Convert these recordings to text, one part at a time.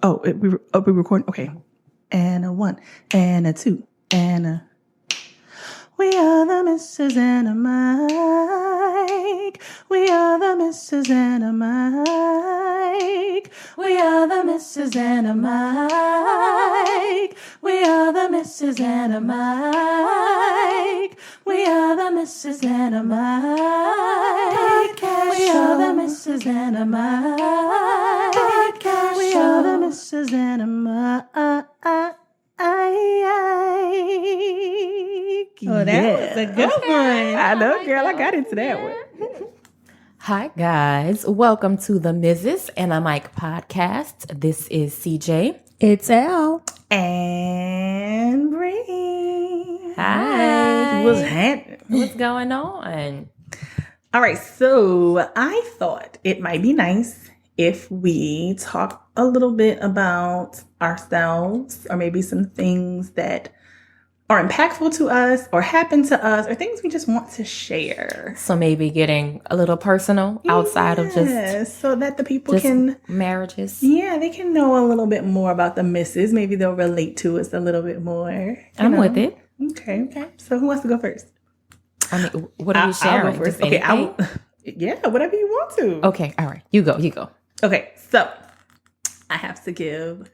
we recording? Okay. And a 1, and a 2, and a... We are the Mrs. and a Mike. We are the Mrs. and a Mike. We are the Mrs. and a Mike. We are the Mrs. and a Mike. We are the Mrs. and a Mike. We are the Mrs. and a Mike. We are the Mrs. and a Mike. Oh, that was a good one. I know, girl. I got into that one. Hi, guys. Welcome to the Mrs. and a Mike podcast. This is CJ. It's Al. And Bree. Hi. What's happening? What's going on? All right. So I thought it might be nice if we talk a little bit about ourselves, or maybe some things that are impactful to us or happen to us, or things we just want to share. So maybe getting a little personal outside of just so that the people can marriages. Yeah, they can know a little bit more about the misses. Maybe they'll relate to us a little bit more. I'm with it. Okay. So who wants to go first? I mean, what are you sharing? I'll go first. Just Okay, yeah, whatever you want to. Okay, all right. You go. Okay, so I have to give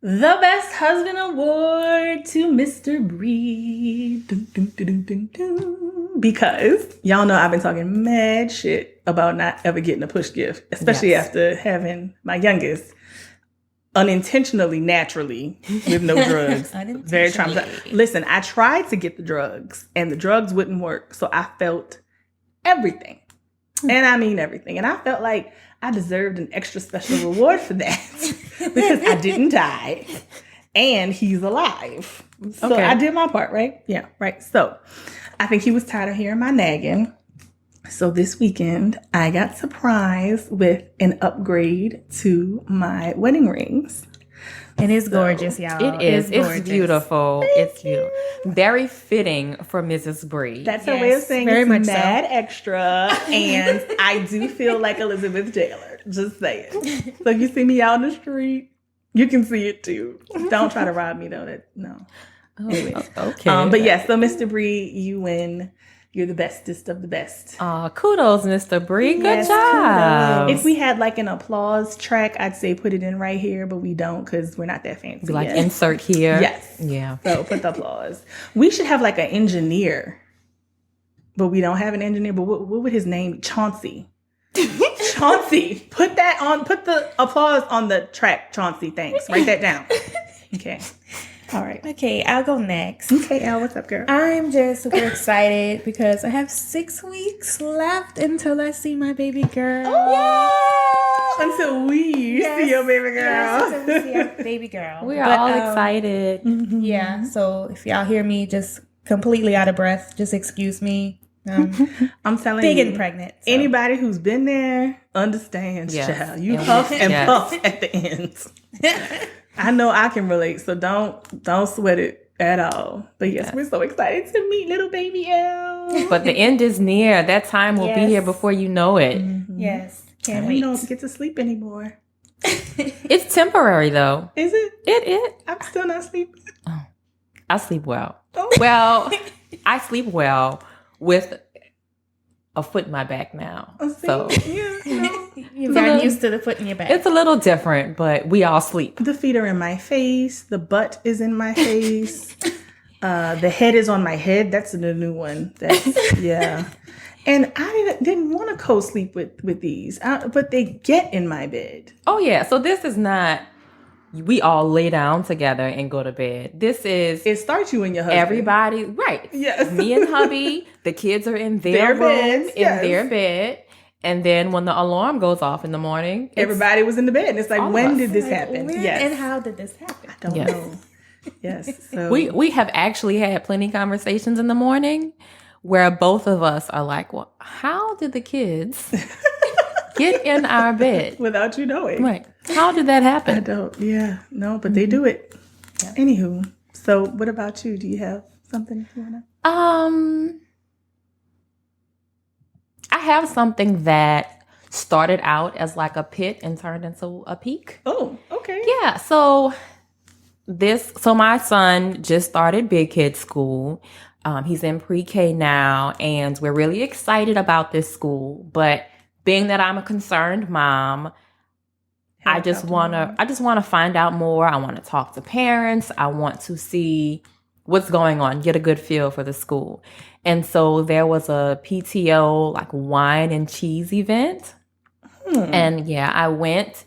the Best Husband Award to Mr. Bree. Dun, dun, dun, dun, dun, dun. Because y'all know I've been talking mad shit about not ever getting a push gift, especially after having my youngest unintentionally, naturally, with no drugs. Very traumatized. Listen, I tried to get the drugs and the drugs wouldn't work. So I felt everything. And I mean everything. And I felt like I deserved an extra special reward for that because I didn't die and he's alive. So I did my part, right? Yeah, right. So I think he was tired of hearing my nagging. So this weekend, I got surprised with an upgrade to my wedding rings. And it's gorgeous, y'all. It is. It's gorgeous. Beautiful. It's beautiful. Very fitting for Mrs. Bree. That's her way of saying very it's much mad extra. And I do feel like Elizabeth Taylor. Just saying. So if you see me out in the street, you can see it too. Don't try to rob me though. No. Anyways. Okay. But yeah, so Mr. Bree, you win. You're the bestest of the best. Kudos, Mr. Bree. Good Yes, job. kudos. If we had like an applause track, I'd say put it in right here, but we don't because we're not that fancy. Like yet. insert here. Yes. Yeah. So put the applause. We should have like an engineer, but we don't have an engineer. But what would his name be? Chauncey. Chauncey. Put the applause on the track, Chauncey. Thanks. Write that down. Okay. All right. Okay, I'll go next. Okay, Elle, what's up, girl? I'm just super excited because I have 6 weeks left until I see my baby girl. Until we see your baby girl. Yes, until we see our baby girl. We are all excited. Yeah, so if y'all hear me just completely out of breath, just excuse me. I'm telling big you. and pregnant. So. Anybody who's been there understands, child. You puff and puff at the end. I know I can relate, so don't sweat it at all. But yes, we're so excited to meet little baby Elle. But the end is near. That time will be here before you know it. Mm-hmm. Yes, can't I wait. don't get to sleep anymore. It's temporary though. Is it? It. I'm still not sleeping. I sleep well. Oh. Well, I sleep well with a foot in my back now. So You've gotten used to the foot in your back. It's a little different, but we all sleep. The feet are in my face. The butt is in my face. The head is on my head. That's the new one. Yeah. And I didn't want to co-sleep with these, but they get in my bed. Oh yeah. So this is not. We all lay down together and go to bed. It starts you and your husband. Everybody, right? Yes. Me and hubby. The kids are in their room, beds, their bed. And then when the alarm goes off in the morning, everybody was in the bed. And it's like, when did this happen? Yes. And how did this happen? I don't know. Yes. So we have actually had plenty of conversations in the morning where both of us are like, well, how did the kids get in our bed without you knowing? Right. How did that happen? I don't. Yeah. No, but they do it. Yeah. Anywho. So what about you? Do you have something you want to? I have something that started out as like a pit and turned into a peak. Oh, okay. Yeah. So my son just started Big Kid School. He's in pre-K now, and we're really excited about this school. But being that I'm a concerned mom, I just want to find out more. I want to talk to parents. I want to see what's going on, get a good feel for the school. And so there was a PTO like wine and cheese event. And yeah, I went,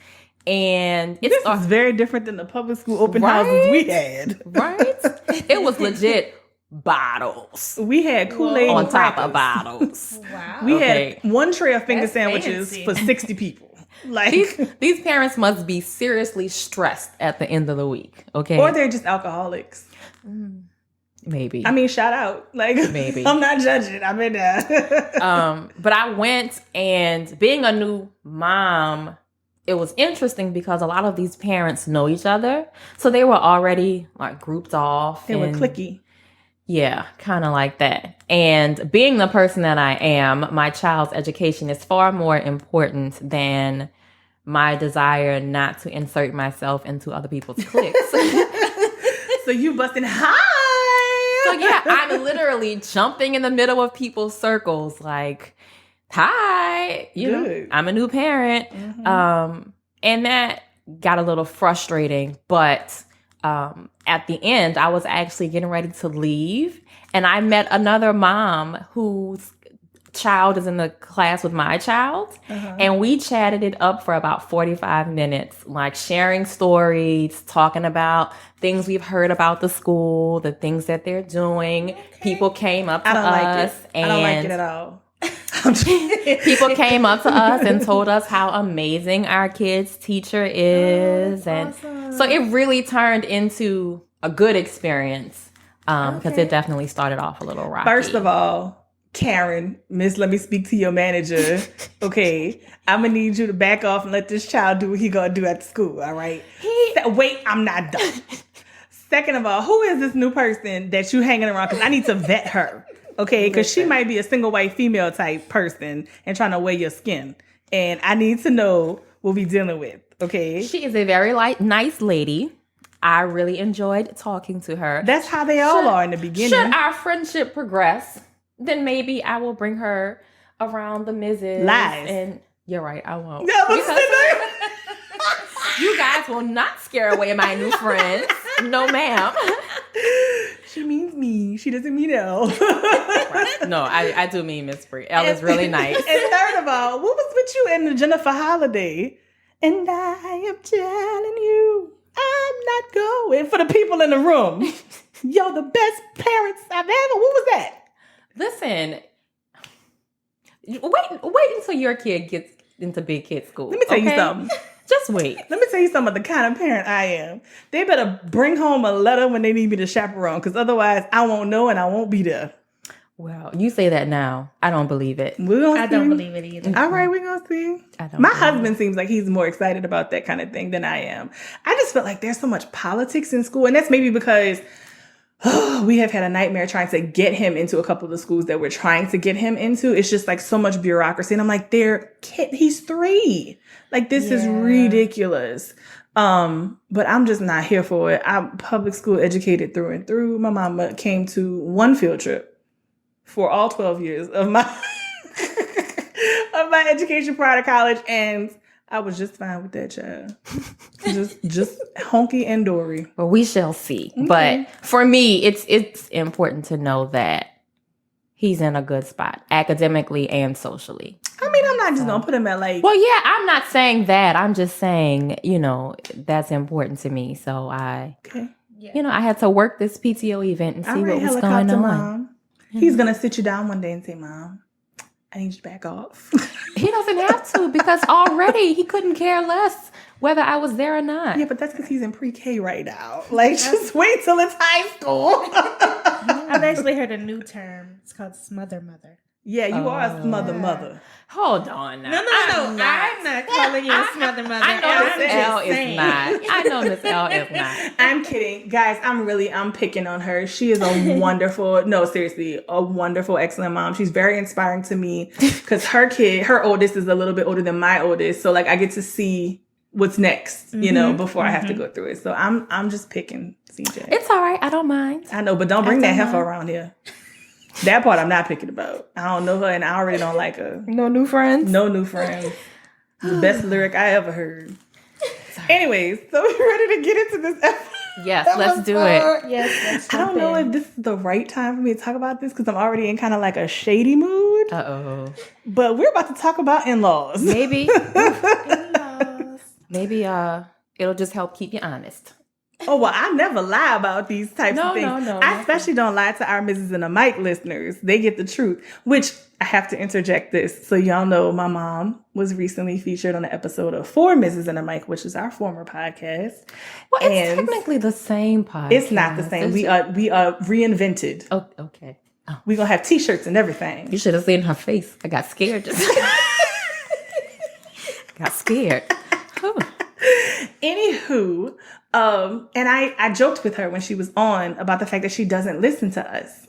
and this is very different than the public school open houses we had. Right? It was legit bottles. We had Kool-Aid on and top crackers. of bottles. Wow. We had one tray of finger That's sandwiches fancy. for 60 people. Like These parents must be seriously stressed at the end of the week. Okay. or they're just alcoholics. Maybe. I mean, shout out. Like Maybe. I'm not judging. I'm in there. But I went, and being a new mom, it was interesting because a lot of these parents know each other. So they were already like grouped off. They were and- clicky. Yeah, kind of like that. And being the person that I am, my child's education is far more important than my desire not to insert myself into other people's cliques. So you busting hi. So yeah, I'm literally jumping in the middle of people's circles like, hi, you know, Good. I'm a new parent. Mhm. And that got a little frustrating, but at the end, I was actually getting ready to leave, and I met another mom whose child is in the class with my child, and we chatted it up for about 45 minutes, like sharing stories, talking about things we've heard about the school, the things that they're doing. People came up to I don't like us, it. and I don't like it at all. people came up to us and told us how amazing our kid's teacher is. And so it really turned into a good experience because it definitely started off a little rocky. First of all, Karen, Miss, let me speak to your manager. Okay, I'm gonna need you to back off and let this child do what he gonna do at school. All right. Wait, I'm not done. Second of all, who is this new person that you hanging around? Because I need to vet her. Okay, because she might be a single white female type person and trying to weigh your skin, and I need to know what we dealing with. Okay, She is a very nice lady. I really enjoyed talking to her. that's how they all are in the beginning. Should our friendship progress, then maybe I will bring her around the Mrs. Lies. And you're right, I won't. Yeah, but Because you guys will not scare away my new friends. No, ma'am. she means me. She doesn't mean Elle. No, I do mean Miss Bree. Elle is really nice. And third of all, what was with you and the Jennifer Holiday? And I am telling you, I'm not going. For the people in the room, yo, the best parents I've ever. What was that? Listen, wait until your kid gets into Big Kid School. Let me tell you okay? something. Just wait. Let me tell you something about the kind of parent I am. They better bring home a letter when they need me to chaperone, because otherwise I won't know and I won't be there. Well, you say that now. I don't believe it. We're gonna I see. don't believe it either. All right, we're gonna see. I don't My believe husband seems like he's more excited about that kind of thing than I am. I just feel like there's so much politics in school, and that's maybe because we have had a nightmare trying to get him into a couple of the schools that we're trying to get him into. It's just like so much bureaucracy, and I'm like, he's 3. Like, this is ridiculous. But I'm just not here for it. I'm public school educated through and through. My mama came to one field trip for all 12 years of my of my education prior to college, and I was just fine with that, child. just honky and dory. Well, we shall see. Okay. But for me, it's important to know that he's in a good spot academically and socially. I mean, I'm not just gonna put him at like. Well, yeah, I'm not saying that. I'm just saying, that's important to me. So I had to work this PTO event and see All right, what was going helicopter on. mom. He's gonna sit you down one day and say, "Mom, I need you to back off." He doesn't have to because already he couldn't care less whether I was there or not. Yeah, but that's because he's in pre-K right now. Like, just wait till it's high school. I've actually heard a new term. It's called smother mother. Yeah, you are a mother. Hold on now. No, I'm not calling you a smother mother. I know I'm Miss L just is saying. not. I know Miss L is not. I'm kidding. Guys, I'm picking on her. She is a wonderful, no, seriously, a wonderful, excellent mom. She's very inspiring to me because her oldest is a little bit older than my oldest. So like I get to see what's next, before I have to go through it. So I'm just picking CJ. It's all right. I don't mind. I know, but don't bring that heifer around here. That part I'm not picking about. I don't know her and I already don't like her. No new friends? No new friends. The best lyric I ever heard. Anyways, so we're ready to get into this episode. Yes, let's do it. Yes, let's I don't know if this is the right time for me to talk about this because I'm already in kind of like a shady mood. Uh-oh. But we're about to talk about in-laws. Maybe. Maybe it'll just help keep you honest. Oh, well, I never lie about these types of things. No. I especially don't lie to our Mrs. and a Mike listeners. They get the truth, which I have to interject this. So y'all know my mom was recently featured on an episode of For Mrs. and a Mike, which is our former podcast. Well, it's technically the same podcast. It's not the same. We are reinvented. Oh, okay. Oh. We're going to have t-shirts and everything. You should have seen her face. I got scared. Got scared. Whew. Anywho, and I joked with her when she was on about the fact that she doesn't listen to us.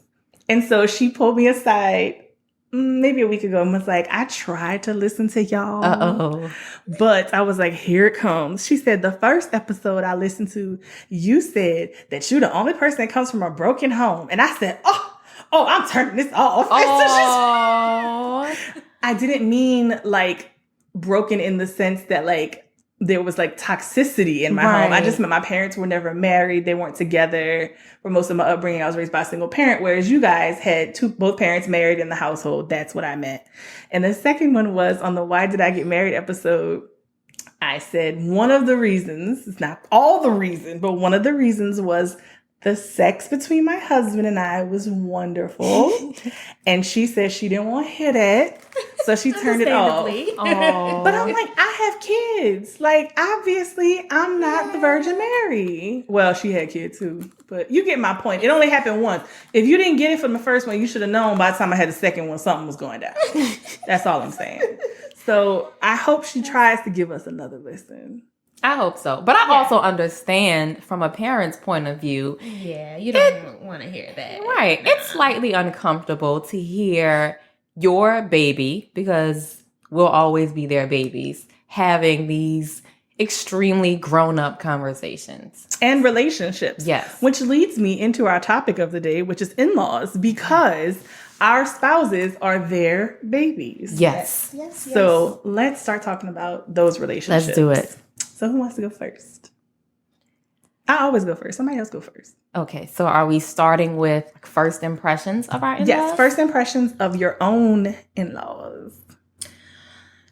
And so she pulled me aside maybe a week ago and was like, I tried to listen to y'all. Uh-oh. But I was like, here it comes. She said, the first episode I listened to, you said that you're the only person that comes from a broken home. And I said, oh, I'm turning this off. Oh. I didn't mean like broken in the sense that like, there was like toxicity in my home. I just meant my parents were never married. They weren't together for most of my upbringing. I was raised by a single parent, whereas you guys had both parents married in the household. That's what I meant. And the second one was on the Why Did I Get Married episode. I said one of the reasons, it's not all the reason, but one of the reasons was the sex between my husband and I was wonderful. And she said she didn't want to hear that. So she turned it off. But I'm like, I have kids. Like, obviously, I'm not the Virgin Mary. Well, she had kids too. But you get my point. It only happened once. If you didn't get it from the first one, you should have known by the time I had the second one, something was going down. That's all I'm saying. So I hope she tries to give us another listen. I hope so. But I also understand from a parent's point of view. Yeah, you don't want to hear that. Right. No. It's slightly uncomfortable to hear your baby, because we'll always be their babies, having these extremely grown-up conversations. And relationships. Yes. Which leads me into our topic of the day, which is in-laws, because our spouses are their babies. Yes. So let's start talking about those relationships. Let's do it. So who wants to go first? I always go first. Somebody else go first. Okay, so are we starting with first impressions of our in-laws? Yes, first impressions of your own in-laws.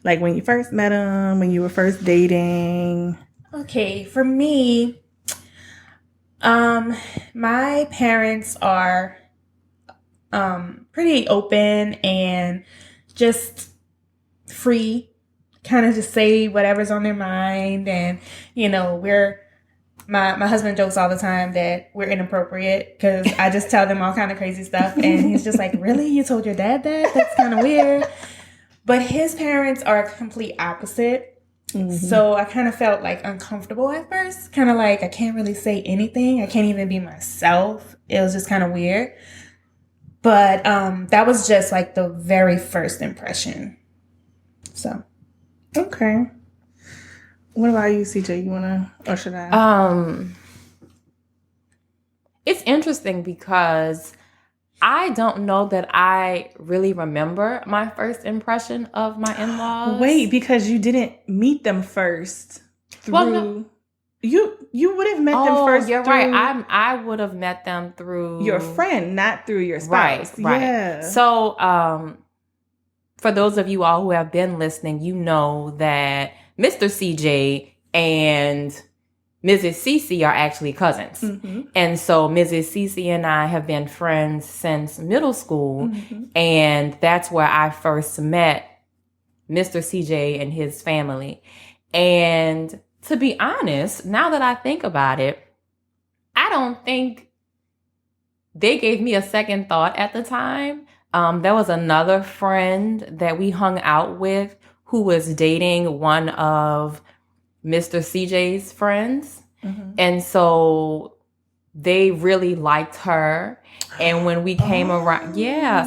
Like when you first met them, when you were first dating. Okay, for me, my parents are pretty open and just free. Kind of just say whatever's on their mind, and my husband jokes all the time that we're inappropriate because I just tell them all kind of crazy stuff, and he's just like, really, you told your dad that? That's kind of weird. But his parents are complete opposite. Mm-hmm. So I kind of felt like uncomfortable at first, kind of like I can't really say anything, I can't even be myself. It was just kind of weird. But that was just like the very first impression. So okay. What about you, CJ? You wanna, or should I? It's interesting because I don't know that I really remember my first impression of my in-laws. Wait, because you didn't meet them first through. Well, no. You would have met them first. You're right. I would have met them through your friend, not through your spouse. Right. Yeah. So, for those of you all who have been listening, you know that Mr. CJ and Mrs. Cece are actually cousins. Mm-hmm. And so Mrs. Cece and I have been friends since middle school. Mm-hmm. And that's where I first met Mr. CJ and his family. And to be honest, now that I think about it, I don't think they gave me a second thought at the time. There was another friend that we hung out with who was dating one of Mr. CJ's friends. And so they really liked her. And when we came around,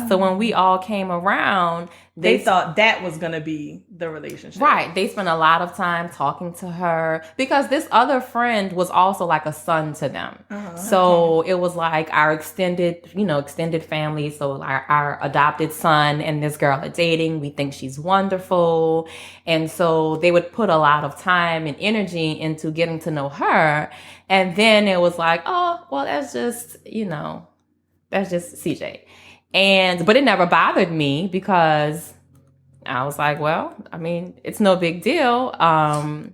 so when we all came around, they thought that was going to be the relationship. Right. They spent a lot of time talking to her because this other friend was also like a son to them. So it was like our extended family. So our adopted son and this girl are dating. We think she's wonderful. And so they would put a lot of time and energy into getting to know her. And then it was like, oh, well, that's just CJ. But it never bothered me because I was like, well, I mean, it's no big deal. And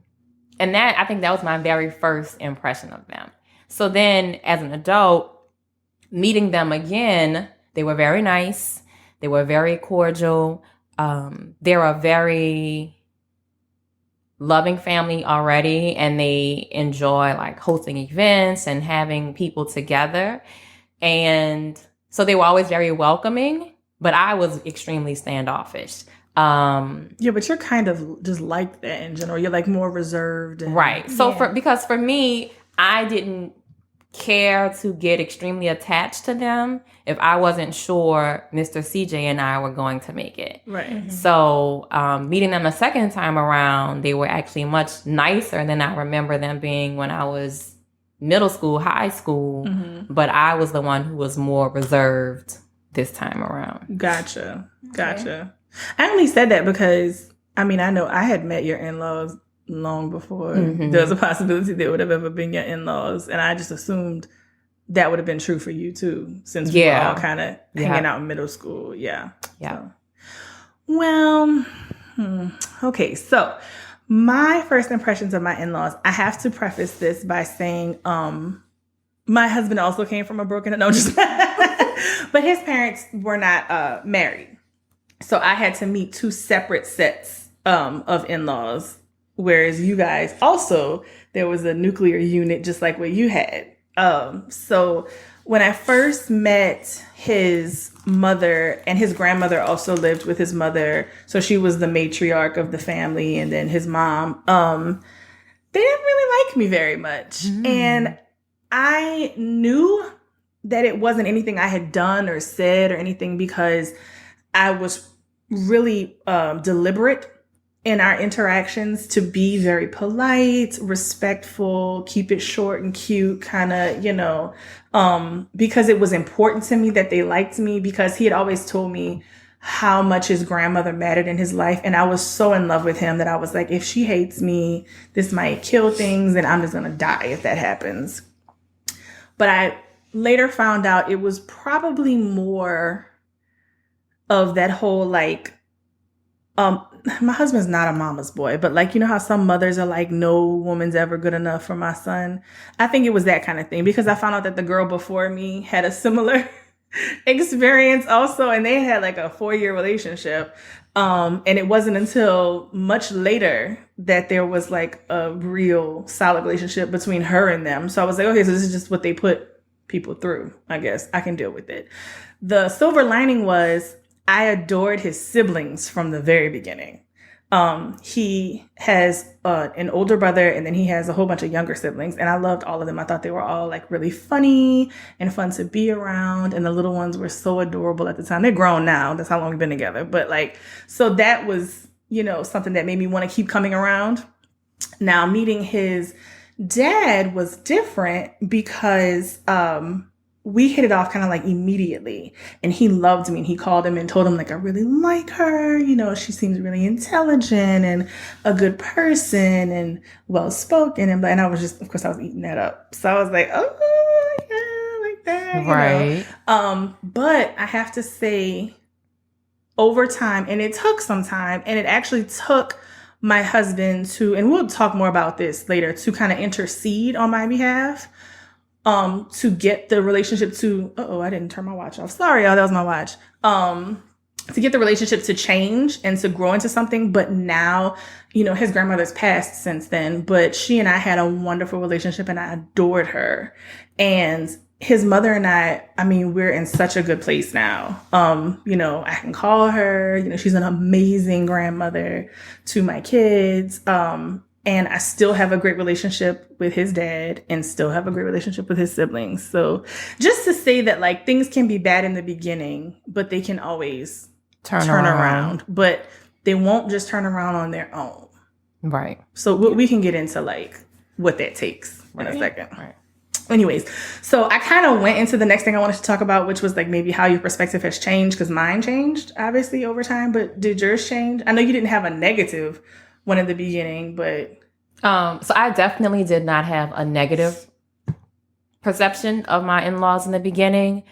I think that was my very first impression of them. So then as an adult, meeting them again, they were very nice. They were very cordial. They're a very loving family already, and they enjoy like hosting events and having people together. And so they were always very welcoming, but I was extremely standoffish. Yeah, but you're kind of just like that in general. You're like more reserved. Right. So because for me, I didn't care to get extremely attached to them if I wasn't sure Mr. CJ and I were going to make it. Right. So meeting them a second time around, they were actually much nicer than I remember them being when I was middle school, high school. But I was the one who was more reserved this time around. Gotcha. I only said that because, I mean, I know I had met your in-laws long before there was a possibility they would have ever been your in-laws. And I just assumed that would have been true for you too, since we were all kind of hanging out in middle school. Yeah. So. Well, okay. So my first impressions of my in-laws, I have to preface this by saying, my husband also came from a broken, but his parents were not married. So I had to meet two separate sets of in-laws, whereas you guys also, there was a nuclear unit just like what you had. So when I first met his mother, and his grandmother also lived with his mother, so she was the matriarch of the family, and then his mom, they didn't really like me very much. And I knew that it wasn't anything I had done or said or anything, because I was really deliberate in our interactions to be very polite, respectful, keep it short and cute, kind of, because it was important to me that they liked me, because he had always told me how much his grandmother mattered in his life. And I was so in love with him that I was like, if she hates me, this might kill things, and I'm just going to die if that happens. But I later found out it was probably more of that whole like, my husband's not a mama's boy, but like, you know how some mothers are like, no woman's ever good enough for my son. I think it was that kind of thing, because I found out that the girl before me had a similar experience also, and they had like a 4-year relationship. And it wasn't until much later that there was like a real solid relationship between her and them. So I was like, okay, so this is just what they put people through. I guess I can deal with it. The silver lining was I adored his siblings from the very beginning. He has an older brother, and then he has a whole bunch of younger siblings, and I loved all of them. I thought they were all like really funny and fun to be around, and the little ones were so adorable at the time. They're grown now. That's how long we've been together. But like, so that was, something that made me want to keep coming around. Now, meeting his dad was different because we hit it off kind of like immediately, and he loved me, and he called him and told him like, I really like her. She seems really intelligent and a good person and well-spoken. And I was just, of course I was eating that up. So I was like, oh yeah, like that. Right. But I have to say, over time, and it took some time, and it actually took my husband to, and we'll talk more about this later, to kind of intercede on my behalf. To get the relationship to, I didn't turn my watch off. Sorry, y'all, that was my watch. To get the relationship to change and to grow into something. But now, his grandmother's passed since then, but she and I had a wonderful relationship, and I adored her. And his mother and I mean, we're in such a good place now. You know, I can call her, you know, she's an amazing grandmother to my kids. And I still have a great relationship with his dad and still have a great relationship with his siblings. So just to say that like things can be bad in the beginning, but they can always turn around. But they won't just turn around on their own. Right. So we can get into like what that takes in a second. Right. Anyways, so I kind of went into the next thing I wanted to talk about, which was like maybe how your perspective has changed, because mine changed obviously over time. But did yours change? I know you didn't have a negative one in the beginning, but so I definitely did not have a negative perception of my in-laws in the beginning.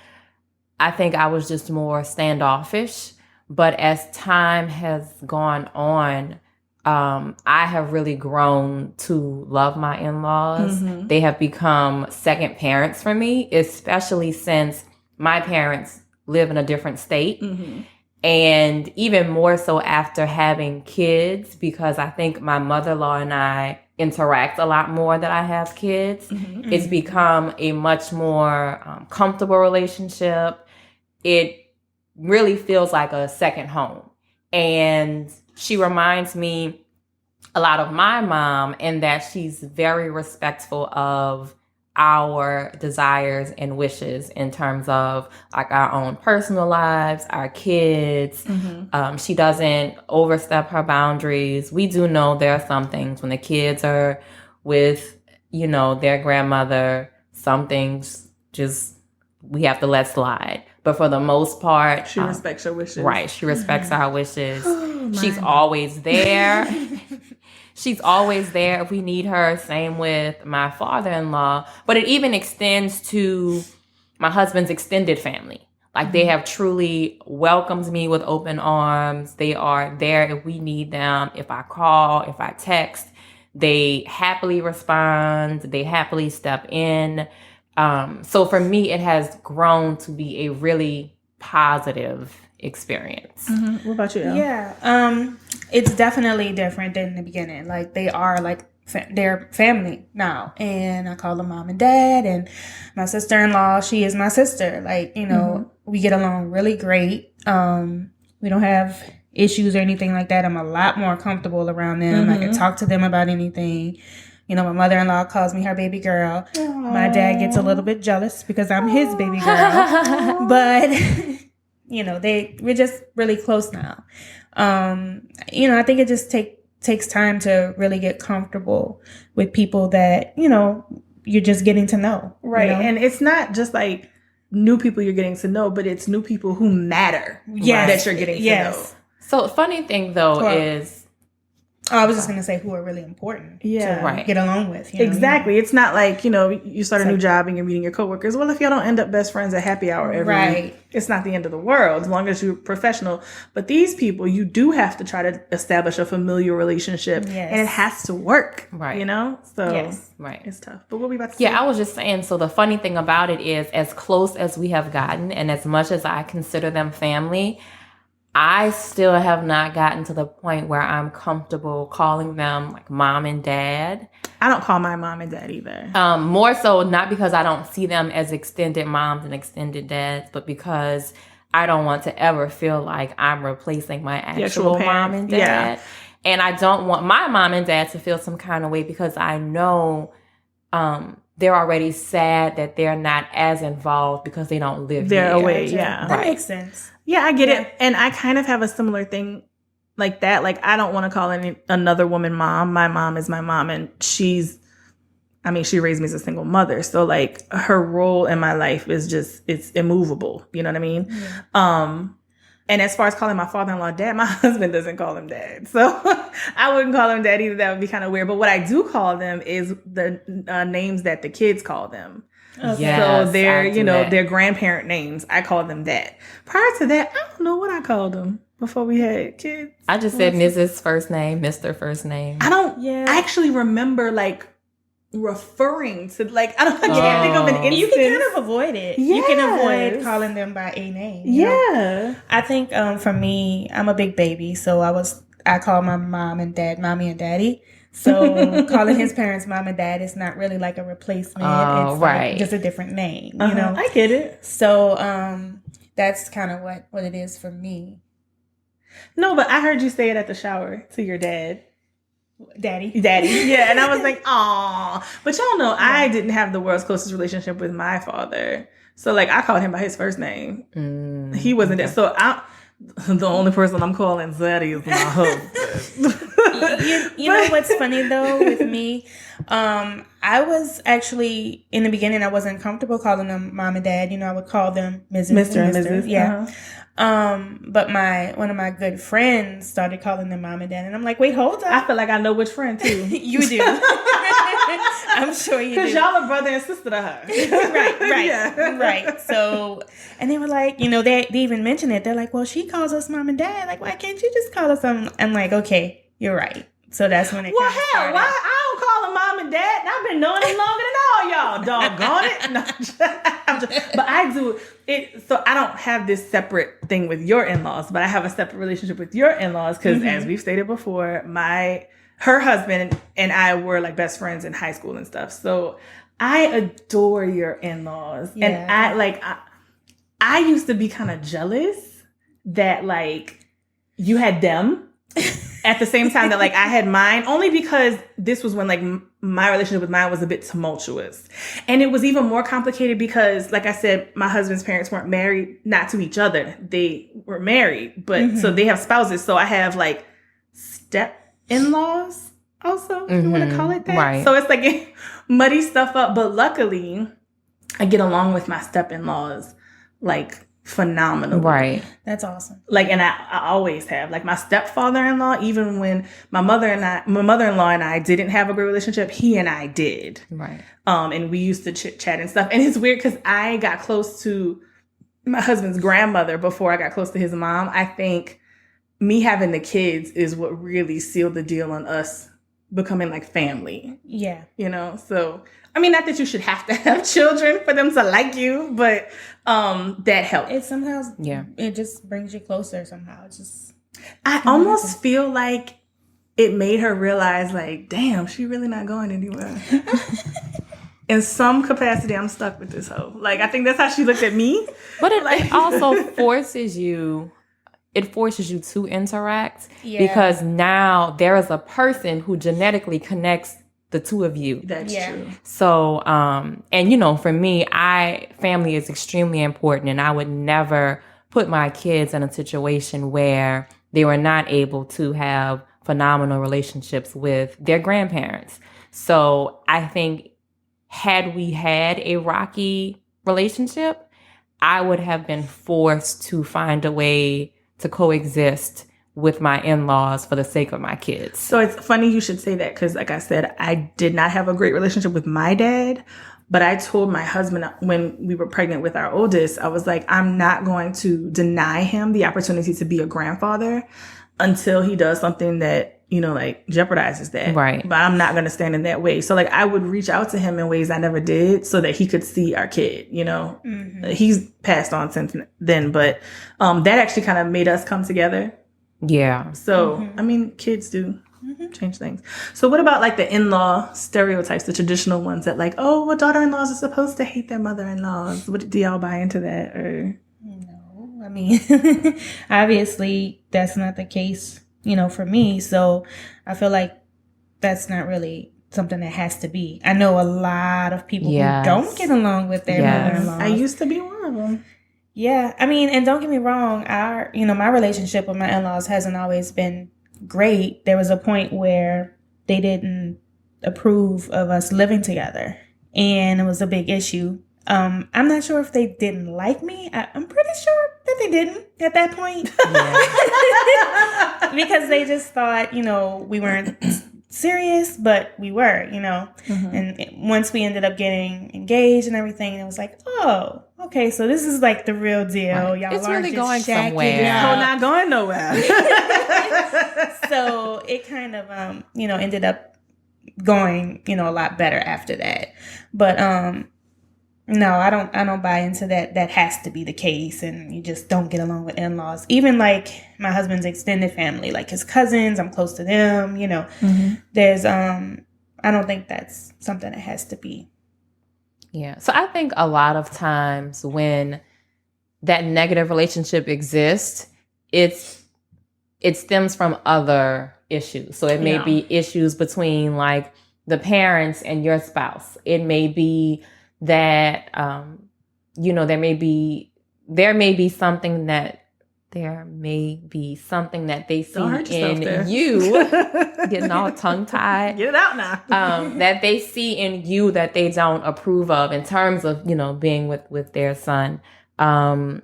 I think I was just more standoffish. But as time has gone on, I have really grown to love my in-laws. Mm-hmm. They have become second parents for me, especially since my parents live in a different state. Mm-hmm. And even more so after having kids, because I think my mother-in-law and I interact a lot more that I have kids. Mm-hmm. It's become a much more comfortable relationship. It really feels like a second home. And she reminds me a lot of my mom in that she's very respectful of our desires and wishes in terms of like our own personal lives, our kids. Mm-hmm. She doesn't overstep her boundaries. We do know there are some things when the kids are with, you know, their grandmother, some things just we have to let slide. But for the most part, She respects your wishes. Right. She respects our wishes. Oh, She's my. always there. She's always there if we need her. Same with my father-in-law. But it even extends to my husband's extended family. Like they have truly welcomed me with open arms. They are there if we need them. If I call, if I text, they happily respond. They happily step in. So for me, it has grown to be a really positive experience. Mm-hmm. What about you, Elle? Yeah. It's definitely different than in the beginning. Like they are like they're family now, and I call them mom and dad, and my sister-in-law, she is my sister. Like, you know, we get along really great. We don't have issues or anything like that. I'm a lot more comfortable around them. I can talk to them about anything. You know, my mother-in-law calls me her baby girl. Aww. My dad gets a little bit jealous because I'm his baby girl. But, you know, we're just really close now. You know, I think it just takes time to really get comfortable with people that, you know, you're just getting to know. Right. You know? And it's not just like new people you're getting to know, but it's new people who matter that you're getting to know. So funny thing though Well, is I was just going to say who are really important to Right. get along with. You know? Exactly. It's not like, you know, you start a It's new like- job and you're meeting your coworkers. Well, if y'all don't end up best friends at happy hour every week, it's not the end of the world as long as you're professional. But these people, you do have to try to establish a familiar relationship and it has to work. Right. You know? So right. it's tough. But what we about to say? Yeah, I was just saying, so the funny thing about it is as close as we have gotten and as much as I consider them family, I still have not gotten to the point where I'm comfortable calling them like mom and dad. I don't call my mom and dad either. More so not because I don't see them as extended moms and extended dads, but because I don't want to ever feel like I'm replacing my actual mom and dad. Yeah. And I don't want my mom and dad to feel some kind of way because I know they're already sad that they're not as involved because they don't live They're here. away, yeah. That Right. makes sense. Yeah, I get it. And I kind of have a similar thing like that. Like, I don't want to call another woman mom. My mom is my mom. And she raised me as a single mother. So, like, her role in my life is just, it's immovable. You know what I mean? Yeah. And as far as calling my father-in-law dad, my husband doesn't call him dad. So I wouldn't call him dad either. That would be kind of weird. But what I do call them is the names that the kids call them. Okay. Yes, So they're, I do you know, that. their grandparent names. I call them that. Prior to that, I don't know what I called them before we had kids. I just said Mrs. first name, Mr. first name. I don't Yeah. actually remember like referring to like, I can't think of an Oh. instance. You can kind of avoid it. You can avoid Yes. calling them by a name. you know? Yeah. I think for me, I'm a big baby, so I call my mom and dad mommy and daddy. So calling his parents mom and dad is not really like a replacement. Oh, It's right. like just a different name, you Uh-huh. know? I get it. So that's kind of what it is for me. No, but I heard you say it at the shower to your dad. Daddy. Yeah, and I was like, "Aw." But y'all know I didn't have the world's closest relationship with my father. So like I called him by his first name. He wasn't there. So the only person I'm calling Zaddy is my husband. You know what's funny though with me? I was actually in the beginning I wasn't comfortable calling them mom and dad. You know, I would call them Mrs. Mr. and Mrs. Yeah. Uh-huh. But one of my good friends started calling them mom and dad, and I'm like, wait, hold I up. feel like I know which friend too. You do. I'm sure you do. Because y'all are brother and sister to her. right. Yeah. Right. So, and they were like, you know, they even mentioned it. They're like, well, she calls us mom and dad. Like, why can't you just call us them? I'm like, okay, you're right. So that's when it Well, kinda hell, started. why I don't call them mom and dad? I've been knowing them longer than all y'all. Doggone it. No, but I do it. So I don't have this separate thing with your in-laws, but I have a separate relationship with your in-laws because, as we've stated before, her husband and I were like best friends in high school and stuff. So I adore your in-laws, Yeah. and I used to be kind of jealous that like you had them at the same time that like I had mine, only because this was when like my relationship with mine was a bit tumultuous, and it was even more complicated because, like I said, my husband's parents weren't married, not to each other. They were married, but so they have spouses. So I have like step-in-laws also, if you want to call it that. Right. So it's like it muddy stuff up, but luckily I get along with my step-in-laws like phenomenal. Right. That's awesome. Like, and I always have. Like my stepfather-in-law, even when my mother-in-law and I didn't have a great relationship, he and I did. Right. And we used to chit chat and stuff. And it's weird because I got close to my husband's grandmother before I got close to his mom. I think me having the kids is what really sealed the deal on us becoming like family. Yeah. You know, so I mean, not that you should have to have children for them to like you, but that helps. It somehow, Yeah. it just brings you closer somehow. It's just, I almost feel like it made her realize, like, damn, she really not going anywhere. In some capacity, I'm stuck with this hoe. Like, I think that's how she looked at me. But it also forces you. It forces you to interact because now there is a person who genetically connects the two of you. That's true. So, and you know, for me, family is extremely important, and I would never put my kids in a situation where they were not able to have phenomenal relationships with their grandparents. So I think had we had a rocky relationship, I would have been forced to find a way to coexist with my in-laws for the sake of my kids. So it's funny you should say that because, like I said, I did not have a great relationship with my dad. But I told my husband when we were pregnant with our oldest, I was like, I'm not going to deny him the opportunity to be a grandfather until he does something that, you know, like jeopardizes that. Right. But I'm not going to stand in that way. So like I would reach out to him in ways I never did so that he could see our kid, you know. He's passed on since then. But that actually kind of made us come together. Yeah. So, I mean, kids do change things. So what about like the in-law stereotypes, the traditional ones that like, oh, well, daughter-in-laws are supposed to hate their mother-in-laws. Do y'all buy into that? Or no, I mean, obviously that's not the case, you know, for me. So I feel like that's not really something that has to be. I know a lot of people who don't get along with their mother-in-laws. I used to be one of them. Yeah, I mean, and don't get me wrong, my relationship with my in-laws hasn't always been great. There was a point where they didn't approve of us living together, and it was a big issue. I'm not sure if they didn't like me. I'm pretty sure that they didn't at that point. Because they just thought, you know, we weren't serious, but we were, you know. And once we ended up getting engaged and everything, it was like, oh, okay, so this is like the real deal. Right. Y'all It's are really just going shacking somewhere. up. Oh, not going nowhere. So it kind of, you know, ended up going, you know, a lot better after that. But No, I don't buy into that. That has to be the case, and you just don't get along with in-laws. Even like my husband's extended family, like his cousins, I'm close to them. You know, there's I don't think that's something that has to be. Yeah. So I think a lot of times when that negative relationship exists, it stems from other issues. So it may be issues between like the parents and your spouse. It may be that there may be something that they see in you. Getting all tongue tied. Get it out now. That they see in you that they don't approve of in terms of being with their son. I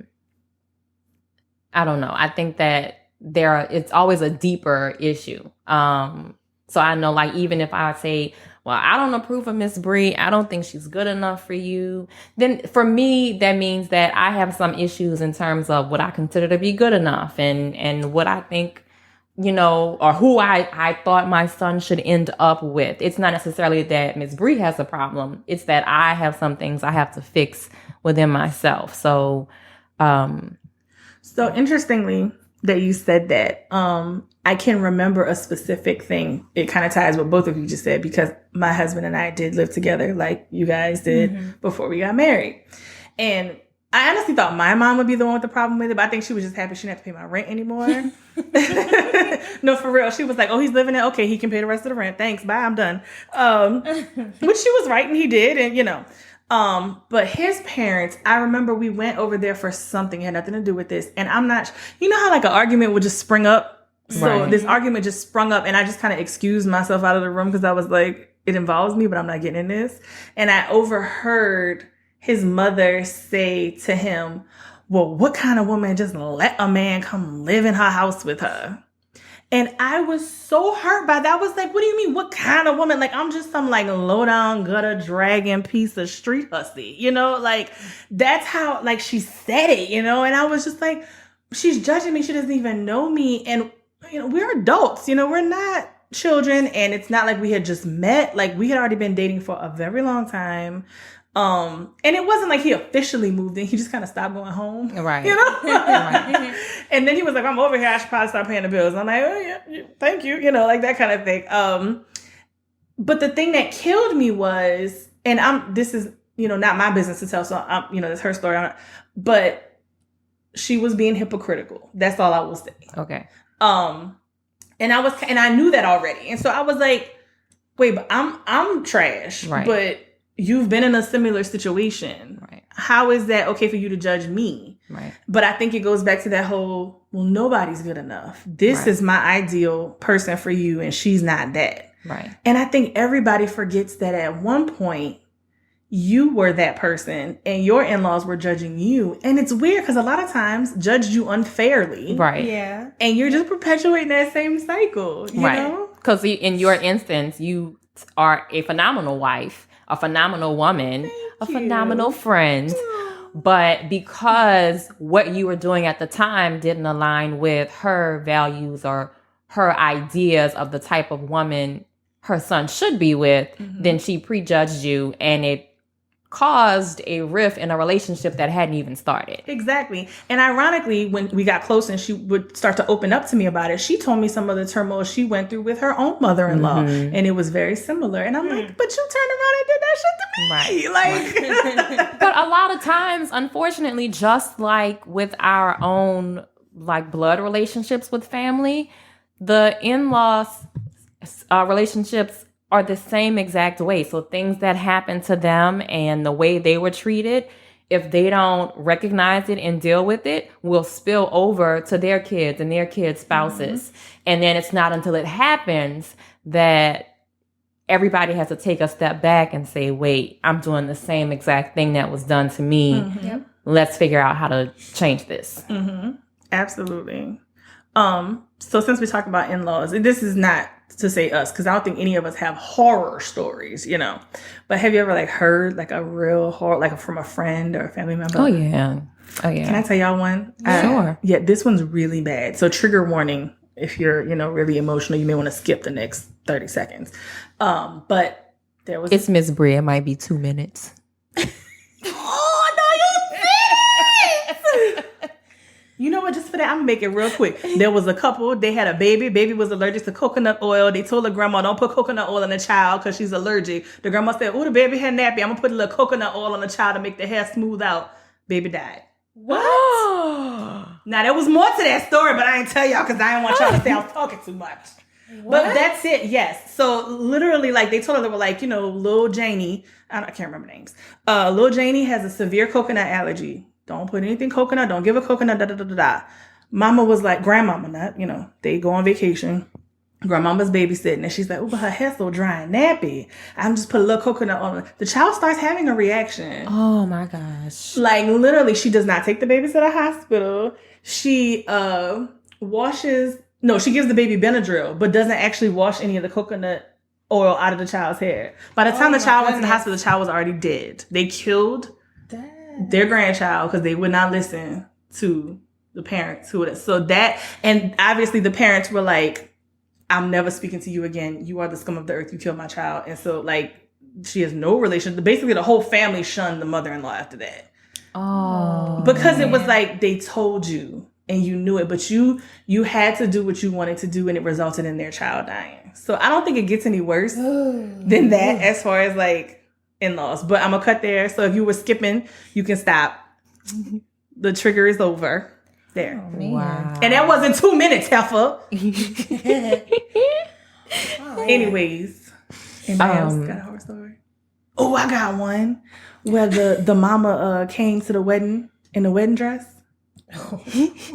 don't know. I think that it's always a deeper issue. So I know, like, even if I say, well, I don't approve of Miss Bree, I don't think she's good enough for you, then for me, that means that I have some issues in terms of what I consider to be good enough and what I think, or who I thought my son should end up with. It's not necessarily that Miss Bree has a problem. It's that I have some things I have to fix within myself. So interestingly that you said that, I can remember a specific thing. It kind of ties what both of you just said, because my husband and I did live together like you guys did before we got married. And I honestly thought my mom would be the one with the problem with it, but I think she was just happy she didn't have to pay my rent anymore. No, for real. She was like, oh, he's living it. Okay, he can pay the rest of the rent. Thanks. Bye, I'm done. Which she was right, and he did. And, but his parents, I remember we went over there for something. It had nothing to do with this. And I'm not, how like an argument would just spring up? So this argument just sprung up, and I just kind of excused myself out of the room because I was like, it involves me, but I'm not getting in this. And I overheard his mother say to him, well, what kind of woman just let a man come live in her house with her? And I was so hurt by that. I was like, what do you mean? What kind of woman? Like, I'm just some like low down gutter dragging piece of street hussy, like that's how like she said it, and I was just like, she's judging me. She doesn't even know me. And we're adults, we're not children, and it's not like we had just met. Like, we had already been dating for a very long time. And it wasn't like he officially moved in. He just kind of stopped going home. Right. Right. And then he was like, I'm over here. I should probably start paying the bills. I'm like, oh yeah, thank you. Like that kind of thing. But the thing that killed me was, and this is, not my business to tell. So that's her story. But she was being hypocritical. That's all I will say. Okay. And I knew that already. And so I was like, wait, but I'm trash. Right. But you've been in a similar situation. Right. How is that okay for you to judge me? Right. But I think it goes back to that whole, well, nobody's good enough. This is my ideal person for you, and she's not that. Right. And I think everybody forgets that at one point, you were that person and your in-laws were judging you. And it's weird because a lot of times judged you unfairly. Right. Yeah. And you're just perpetuating that same cycle, you know? Because in your instance, you are a phenomenal wife, a phenomenal woman, phenomenal friend. But because what you were doing at the time didn't align with her values or her ideas of the type of woman her son should be with, then she prejudged you, and it caused a rift in a relationship that hadn't even started. Exactly. And ironically, when we got close and she would start to open up to me about it, she told me some of the turmoil she went through with her own mother-in-law. And it was very similar. And I'm like, but you turned around and did that shit to me. Like, But a lot of times, unfortunately, just like with our own like blood relationships with family, the in-laws relationships are the same exact way. So things that happen to them and the way they were treated, if they don't recognize it and deal with it, will spill over to their kids and their kids' spouses. And then it's not until it happens that everybody has to take a step back and say, wait, I'm doing the same exact thing that was done to me. Let's figure out how to change this. Absolutely. So since we talk about in-laws, and this is not to say us, because I don't think any of us have horror stories, but have you ever like heard like a real horror, like from a friend or a family member? Oh yeah. Can I tell y'all one? Sure. Yeah, this one's really bad. So trigger warning, if you're, really emotional, you may want to skip the next 30 seconds. But there was... It's Miss Brie. It might be 2 minutes. You know what? Just for that, I'm gonna make it real quick. There was a couple. They had a baby. Baby was allergic to coconut oil. They told the grandma, "Don't put coconut oil on the child because she's allergic." The grandma said, "Oh, the baby had nappy. I'm gonna put a little coconut oil on the child to make the hair smooth out." Baby died. What? Now there was more to that story, but I ain't tell y'all because I didn't want y'all to say I was talking too much. What? But that's it. Yes. So literally, like they told her, they were like, Lil Janie. I can't remember names. Lil Janie has a severe coconut allergy. Don't put anything coconut. Don't give her coconut. Da da da da da. Mama was like, grandmama, not they go on vacation. Grandmama's babysitting, and she's like, "Oh, but her hair's so dry and nappy. I'm just put a little coconut on her." The child starts having a reaction. Oh my gosh. Like literally, she does not take the baby to the hospital. She she gives the baby Benadryl, but doesn't actually wash any of the coconut oil out of the child's hair. By the time the child went to the hospital, the child was already dead. They killed their grandchild because they would not listen to the parents and obviously the parents were like, "I'm never speaking to you again. You are the scum of the earth. You killed my child." And so like she has no relation. Basically the whole family shunned the mother-in-law after that. Oh. Because it was like they told you and you knew it, but you had to do what you wanted to do and it resulted in their child dying. So I don't think it gets any worse than that as far as like in-laws. But I'm gonna cut there. So if you were skipping, you can stop. The trigger is over. There. Oh, man. Wow. And that wasn't 2 minutes, heifer. Anyways. Anybody else got a horror story? Oh, I got one. Where the mama came to the wedding in the wedding dress.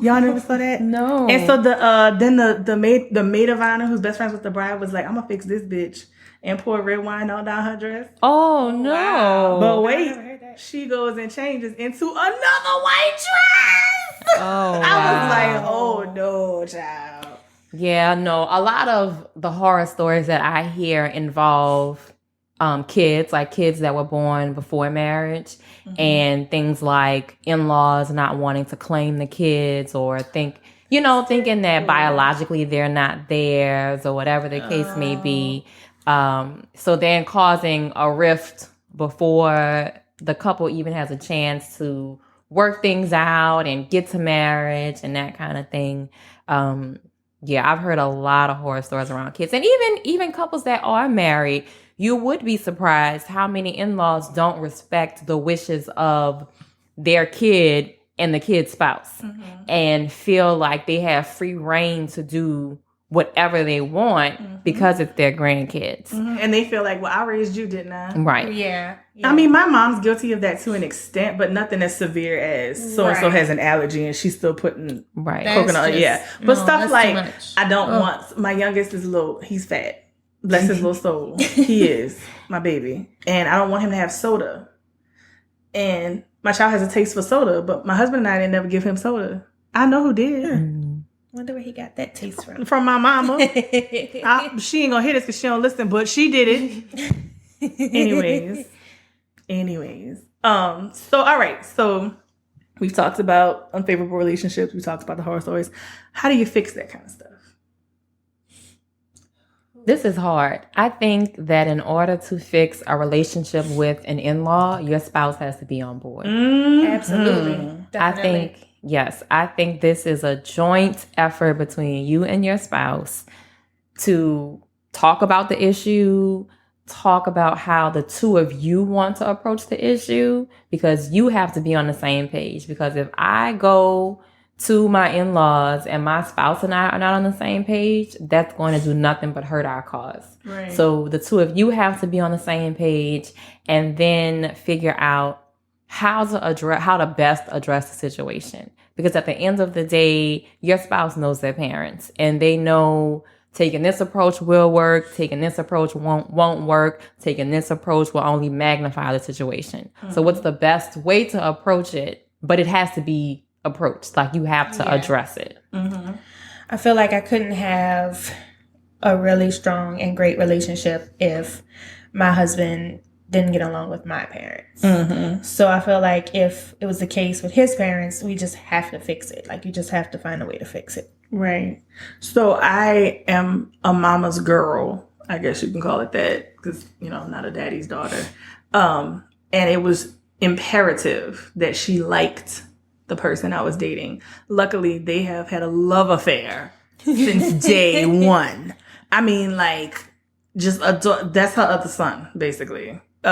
Y'all never saw that? No. And so the maid of honor who's best friends with the bride was like, "I'm gonna fix this bitch," and pour red wine all down her dress. Oh no. Wow. But I never wait, heard that. she goes and changes into another white dress. Oh, I was wow. like, "Oh no, child." Yeah, no. A lot of the horror stories that I hear involve kids that were born before marriage, and things like in-laws not wanting to claim the kids or thinking that biologically they're not theirs or whatever the case may be. So then causing a rift before the couple even has a chance to work things out and get to marriage and that kind of thing. Yeah, I've heard a lot of horror stories around kids, and even couples that are married. You would be surprised how many in-laws don't respect the wishes of their kid and the kid's spouse and feel like they have free reign to do whatever they want because it's their grandkids. And they feel like, "Well, I raised you, didn't I?" Right. Yeah. I mean, my mom's guilty of that to an extent, but nothing as severe as so-and-so Right. has an allergy and she's still putting Right. That's coconut. just- But no, stuff that's too like, much. I don't want, my youngest is he's fat. Bless his little soul. He is my baby. And I don't want him to have soda. And my child has a taste for soda, but my husband and I didn't never give him soda. I know who did. Mm. Wonder where he got that taste from. From my mama. She ain't gonna hit us because she don't listen, but she did it. Anyways. So all right. So we've talked about unfavorable relationships. We talked about the horror stories. How do you fix that kind of stuff? This is hard. I think that in order to fix a relationship with an in-law, your spouse has to be on board. Absolutely. I Definitely. I think this is a joint effort between you and your spouse to talk about the issue, talk about how the two of you want to approach the issue, because you have to be on the same page. Because if I go to my in-laws and my spouse and I are not on the same page, that's going to do nothing but hurt our cause. Right. So the two of you have to be on the same page and then figure out how to best address the situation. Because at the end of the day, your spouse knows their parents and they know taking this approach will work, taking this approach won't work, taking this approach will only magnify the situation. So what's the best way to approach it? But it has to be approached. Like you have to address it. I feel like I couldn't have a really strong and great relationship if my husband didn't get along with my parents. So I feel like if it was the case with his parents, we just have to fix it. Like you just have to find a way to fix it. Right. So I am a mama's girl, I guess you can call it that, because, I'm not a daddy's daughter. And it was imperative that she liked the person I was dating. Luckily, they have had a love affair since day one. I mean, like, just that's her other son, basically. She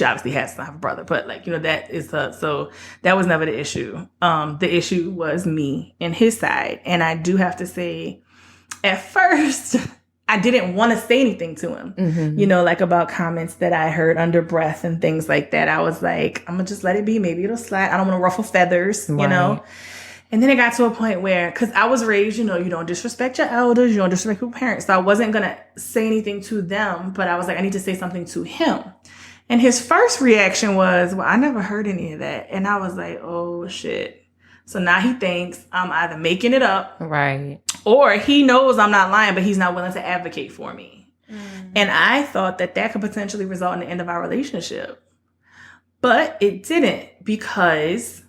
obviously has to have a brother, but like, that is her. So that was never the issue. The issue was me and his side. And I do have to say, at first, I didn't want to say anything to him, like about comments that I heard under breath and things like that. I was like, I'm going to just let it be. Maybe it'll slide. I don't want to ruffle feathers, you know? And then it got to a point where, because I was raised, you don't disrespect your elders, you don't disrespect your parents. So I wasn't going to say anything to them, but I was like, I need to say something to him. And his first reaction was, well, I never heard any of that. And I was like, oh, shit. So now he thinks I'm either making it up. Right. Or he knows I'm not lying, but he's not willing to advocate for me. And I thought that could potentially result in the end of our relationship. But it didn't, because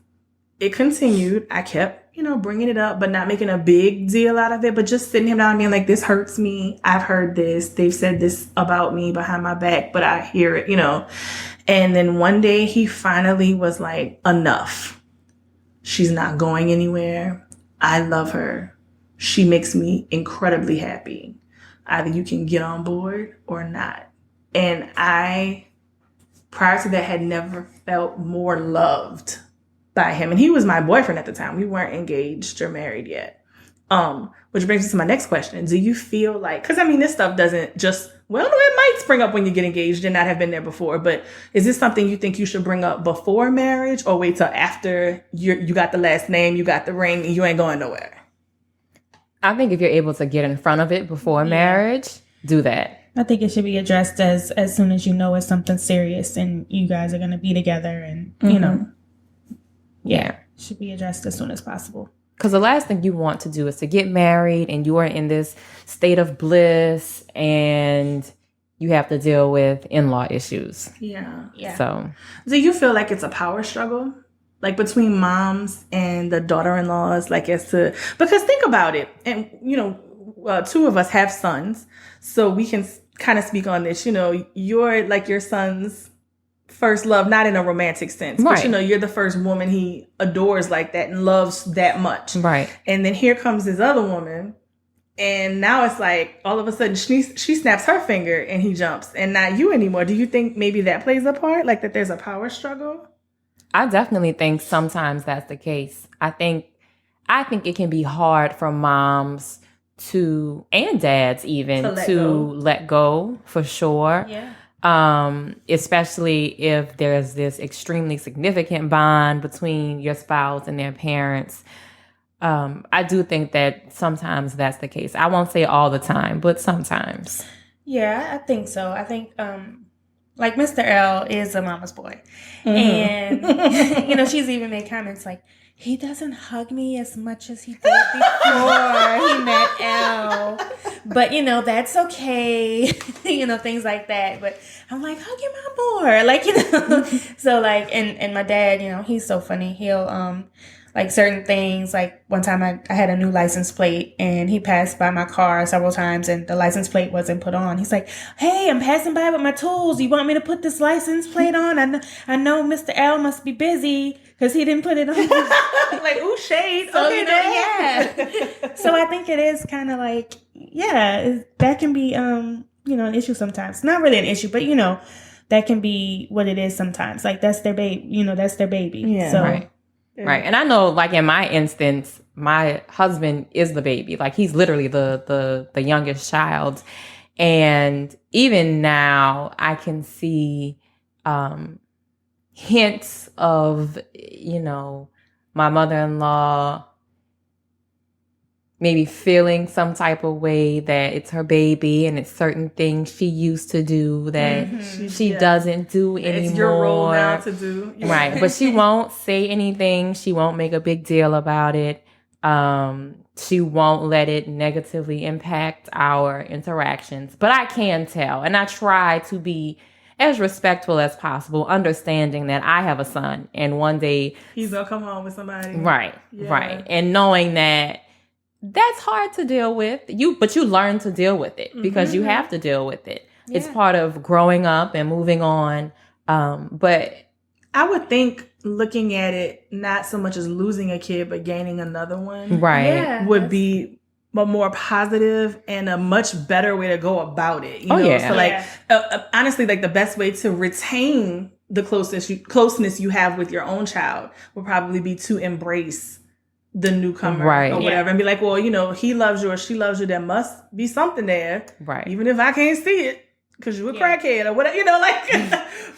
it continued. I kept, bringing it up, but not making a big deal out of it, but just sitting him down and being like, this hurts me. I've heard this. They've said this about me behind my back, but I hear it, And then one day he finally was like, enough. She's not going anywhere. I love her. She makes me incredibly happy. Either you can get on board or not. And I, prior to that, had never felt more loved by him. And he was my boyfriend at the time. We weren't engaged or married yet. Which brings me to my next question. Do you feel like, because this stuff doesn't just, it might spring up when you get engaged and not have been there before, but is this something you think you should bring up before marriage, or wait till after you got the last name, you got the ring, and you ain't going nowhere? I think if you're able to get in front of it before marriage, do that. I think it should be addressed as soon as it's something serious and you guys are going to be together, and, it should be addressed as soon as possible. Because the last thing you want to do is to get married and you are in this state of bliss and you have to deal with in-law issues. Yeah. So do you feel like it's a power struggle? Like between moms and the daughter-in-laws, because think about it. And, two of us have sons, so we can kind of speak on this. You're like your son's first love, not in a romantic sense, right. But you're the first woman he adores like that and loves that much. Right. And then here comes this other woman. And now it's like all of a sudden she snaps her finger and he jumps, and not you anymore. Do you think maybe that plays a part? Like that there's a power struggle? I definitely think sometimes that's the case. I think it can be hard for moms and dads even to let go, for sure. Yeah. Especially if there's this extremely significant bond between your spouse and their parents. I do think that sometimes that's the case. I won't say all the time, but sometimes. Yeah, I think so. I think, like Mr. L is a mama's boy. And, she's even made comments like, he doesn't hug me as much as he did before he met L. But, that's okay. Things like that. But I'm like, hug your mom more. Like, So, like, and my dad, he's so funny. He'll, like certain things, like one time I had a new license plate and he passed by my car several times and the license plate wasn't put on. He's like, hey, I'm passing by with my tools. You want me to put this license plate on? I know Mr. L must be busy because he didn't put it on. Like, ooh, shade. So, okay, yeah. So I think it is kind of like, that can be, an issue sometimes. Not really an issue, but, that can be what it is sometimes. Like that's their baby, that's their baby. Yeah. So, right. Right. And I know, like, in my instance, my husband is the baby. Like, he's literally the youngest child. And even now, I can see hints of, my mother-in-law maybe feeling some type of way that it's her baby and it's certain things she used to do that she doesn't do anymore. It's your role now to do. Yeah. Right. But she won't say anything. She won't make a big deal about it. She won't let it negatively impact our interactions. But I can tell, and I try to be as respectful as possible, understanding that I have a son and one day he's gonna come home with somebody. Right. Yeah. Right. And knowing that that's hard to deal with. But you learn to deal with it because you have to deal with it. Yeah. It's part of growing up and moving on. But I would think looking at it not so much as losing a kid, but gaining another one Right. Yeah, would be a more positive and a much better way to go about it. You Oh, know? yeah. So like, Yeah. honestly, like the best way to retain the closeness you have with your own child would probably be to embrace the newcomer Right. or whatever, and be like, well, you know, he loves you or she loves you. There must be something there, Right. even if I can't see it, because you're a Yeah. crackhead or whatever. You know, like,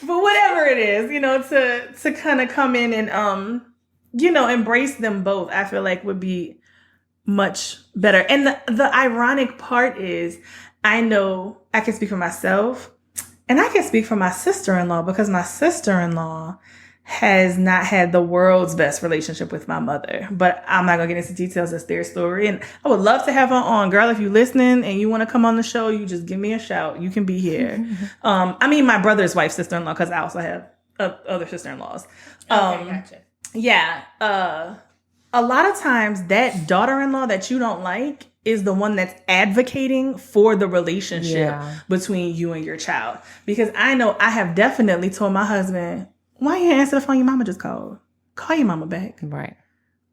but whatever it is, you know, to kind of come in and you know, embrace them both. I feel like would be much better. And the ironic part is, I know I can speak for myself and I can speak for my sister-in-law, because my sister-in-law has not had the world's best relationship with my mother. But I'm not going to get into details. It's their story. And I would love to have her on. Girl, if you're listening and you want to come on the show, you just give me a shout. You can be here. I mean, my brother's wife's sister-in-law, because I also have other sister-in-laws. Okay, gotcha. Yeah. A lot of times that daughter-in-law that you don't like is the one that's advocating for the relationship between you and your child. Because I know I have definitely told my husband, why you answer the phone your mama just called? Call your mama back. Right.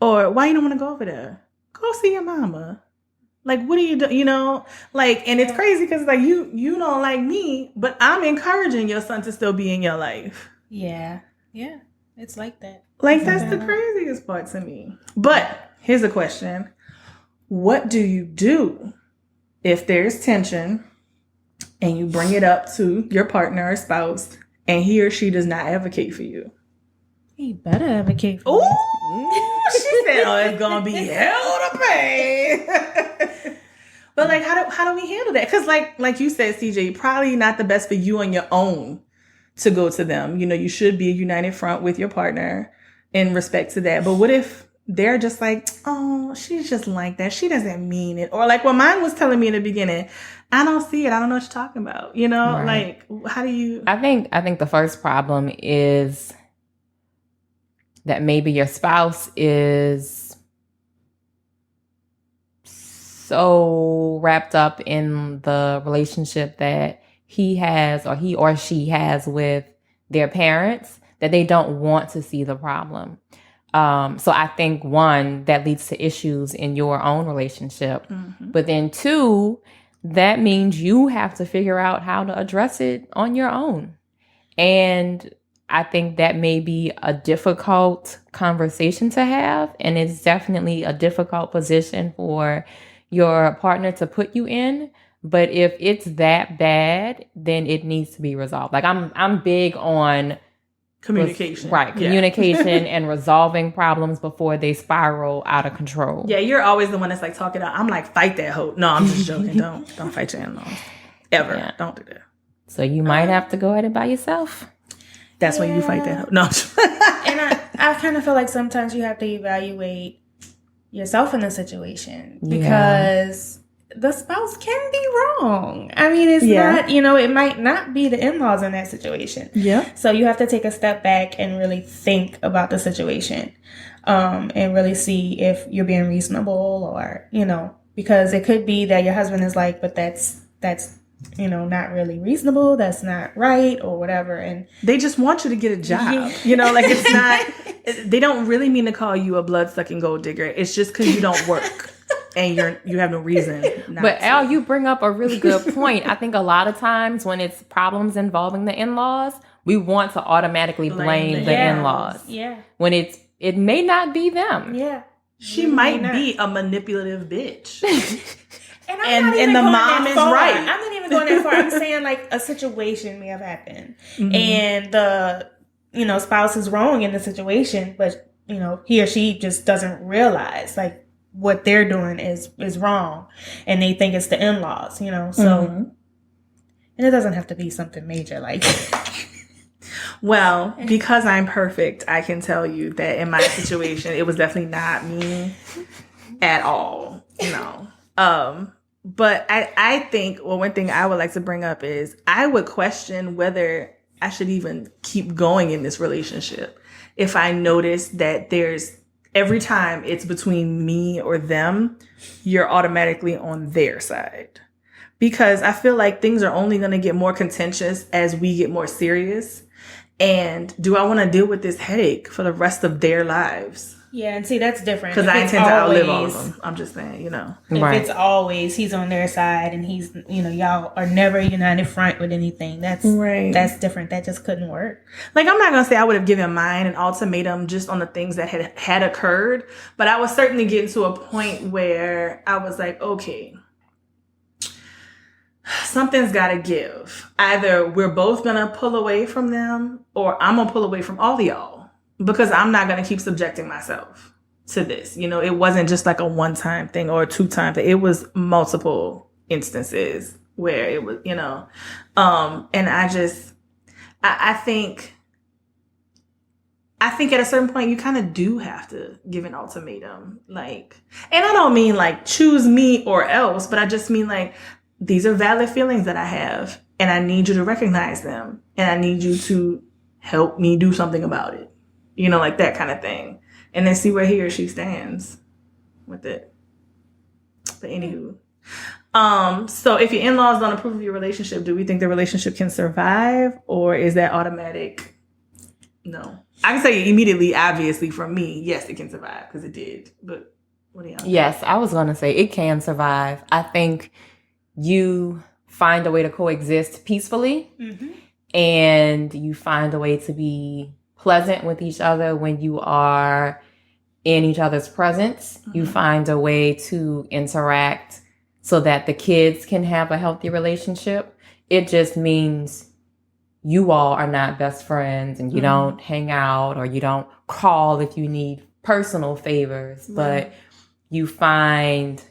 Or why you don't want to go over there? Go see your mama. Like, what are you doing? You know, like, and it's crazy because like you don't like me, but I'm encouraging your son to still be in your life. Yeah. Yeah. It's like that. Like, that's the craziest part to me. But here's a question. What do you do if there's tension and you bring it up to your partner or spouse and he or she does not advocate for you? He better advocate for me. Ooh, she said, oh, it's going to be hell to pay. But like, how do we handle that? Because like you said, CJ, probably not the best for you on your own to go to them. You know, you should be a united front with your partner in respect to that. But what if they're just like, oh, she's just like that. She doesn't mean it. Or like what mine was telling me in the beginning, I don't see it. I don't know what you're talking about. You know, Right. like, how do you? I think the first problem is that maybe your spouse is so wrapped up in the relationship that he or she has with their parents that they don't want to see the problem. So I think one, that leads to issues in your own relationship. Mhm. But then two, that means you have to figure out how to address it on your own. And I think that may be a difficult conversation to have. And it's definitely a difficult position for your partner to put you in. But if it's that bad, then it needs to be resolved. Like I'm big on Communication. Right. Yeah. Communication and resolving problems before they spiral out of control. Yeah, you're always the one that's like talking out. I'm like, fight that hoe. No, I'm just joking. Don't fight your in-laws. Ever. Yeah. Don't do that. So you might have to go at it by yourself. That's when you fight that hoe. No. And I kind of feel like sometimes you have to evaluate yourself in the situation because the spouse can be wrong. I mean, it's not, it might not be the in-laws in that situation. Yeah. So you have to take a step back and really think about the situation and really see if you're being reasonable or, because it could be that your husband is like, but that's not really reasonable. That's not right or whatever. And they just want you to get a job. Like it's not, they don't really mean to call you a blood-sucking gold digger. It's just because you don't work. And you have no reason not But to. Al, you bring up a really good point. I think a lot of times when it's problems involving the in-laws, we want to automatically blame the in-laws. Yeah. When it may not be them. Yeah. She might be a manipulative bitch. And And the mom is right. I'm not even going that far. I'm saying like a situation may have happened, and the spouse is wrong in the situation, but he or she just doesn't realize like what they're doing is wrong, and they think it's the in-laws. So and it doesn't have to be something major like. Well, because I'm perfect, I can tell you that in my situation, it was definitely not me at all. But I think, one thing I would like to bring up is I would question whether I should even keep going in this relationship if I notice that every time it's between me or them, you're automatically on their side. Because I feel like things are only going to get more contentious as we get more serious. And do I want to deal with this headache for the rest of their lives? Yeah, and see, that's different. Because If I it's intend to outlive all of always- them. I'm just saying, you know. If Right. it's always he's on their side and he's, y'all are never united front with anything, that's different. That just couldn't work. Like, I'm not going to say I would have given mine an ultimatum just on the things that had occurred, but I was certainly getting to a point where I was like, okay, something's got to give. Either we're both going to pull away from them, or I'm going to pull away from all of y'all, because I'm not going to keep subjecting myself to this. It wasn't just like a one-time thing or a two-time thing. It was multiple instances where it was, and I think at a certain point you kind of do have to give an ultimatum. Like, and I don't mean like choose me or else, but I just mean like, these are valid feelings that I have, and I need you to recognize them, and I need you to help me do something about it. Like that kind of thing. And then see where he or she stands with it. But anywho. So if your in-laws don't approve of your relationship, do we think the relationship can survive? Or is that automatic? No. I can say immediately, obviously, from me, yes, it can survive, because it did. But what do y'all think? Yes, I was going to say it can survive. I think you find a way to coexist peacefully, and you find a way to be pleasant with each other when you are in each other's presence. You find a way to interact so that the kids can have a healthy relationship. It just means you all are not best friends, and you don't hang out, or you don't call if you need personal favors, but you find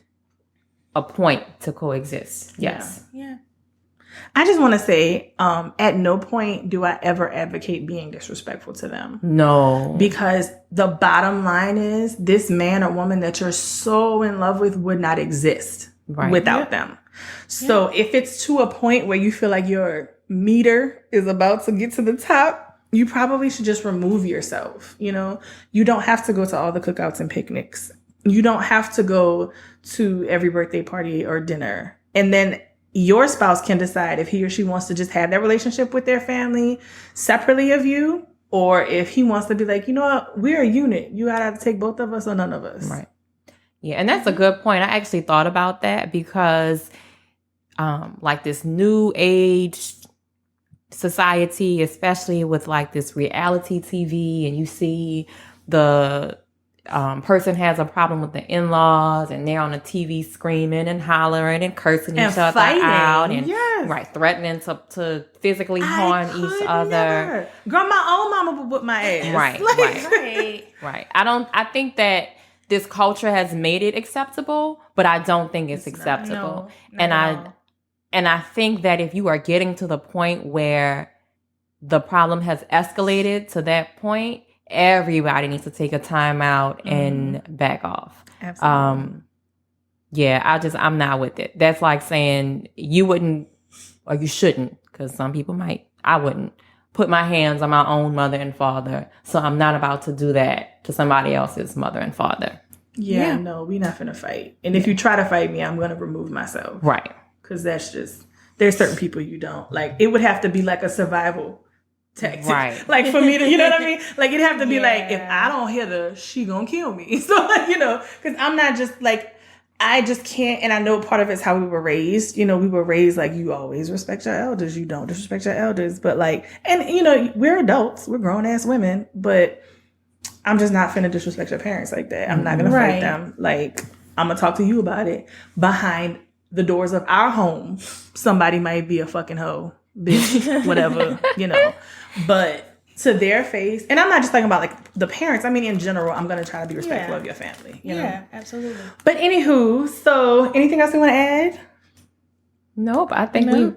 a point to coexist. Yes. Yeah. I just want to say, at no point do I ever advocate being disrespectful to them. No. Because the bottom line is, this man or woman that you're so in love with would not exist without them. So if it's to a point where you feel like your meter is about to get to the top, you probably should just remove yourself. You don't have to go to all the cookouts and picnics. You don't have to go to every birthday party or dinner. And then your spouse can decide if he or she wants to just have that relationship with their family separately of you, or if he wants to be like, you know what, we're a unit. You gotta take both of us or none of us. Right. Yeah, and that's a good point. I actually thought about that because like this new age society, especially with like this reality TV, and you see the person has a problem with the in-laws, and they're on the TV screaming and hollering and cursing And each other fighting. out, and Yes. threatening to physically harm each other. Never. Girl, my own mama would whip my ass. Right, Like- Right. I think that this culture has made it acceptable, but I don't think it's acceptable. And I think that if you are getting to the point where the problem has escalated to that point, everybody needs to take a time out and back off. Absolutely. I'm not with it. That's like saying you wouldn't, or you shouldn't, because some people might. I wouldn't put my hands on my own mother and father, so I'm not about to do that to somebody else's mother and father. Yeah, no, we're not finna fight. And if you try to fight me, I'm gonna remove myself. Right. Because that's just, there's certain people you don't. Like, it would have to be like a survival tactic. Right. Like, for me to, you know what I mean? Like, it'd have to be like, if Yeah. I don't hit her, she gonna kill me. So, like, because I'm not just like, I just can't, and I know part of it's how we were raised. We were raised like, you always respect your elders. You don't disrespect your elders. But like, and we're adults. We're grown ass women. But I'm just not finna disrespect your parents like that. I'm not gonna fight them. Like, I'm gonna talk to you about it behind the doors of our home. Somebody might be a fucking hoe, bitch, whatever, But to their face, and I'm not just talking about like the parents. I mean, in general, I'm gonna try to be respectful of your family. You know? Yeah, absolutely. But anywho, so anything else you want to add? Nope. I think we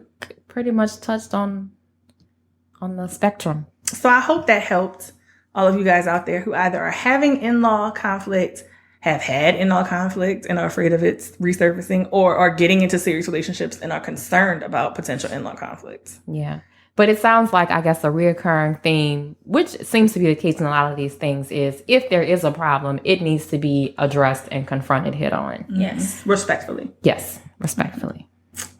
pretty much touched on the spectrum. So I hope that helped all of you guys out there who either are having in-law conflict, have had in-law conflict and are afraid of it resurfacing, or are getting into serious relationships and are concerned about potential in-law conflicts. Yeah. But it sounds like, I guess, a reoccurring theme, which seems to be the case in a lot of these things, is if there is a problem, it needs to be addressed and confronted head on. Yes. Respectfully. Yes, respectfully.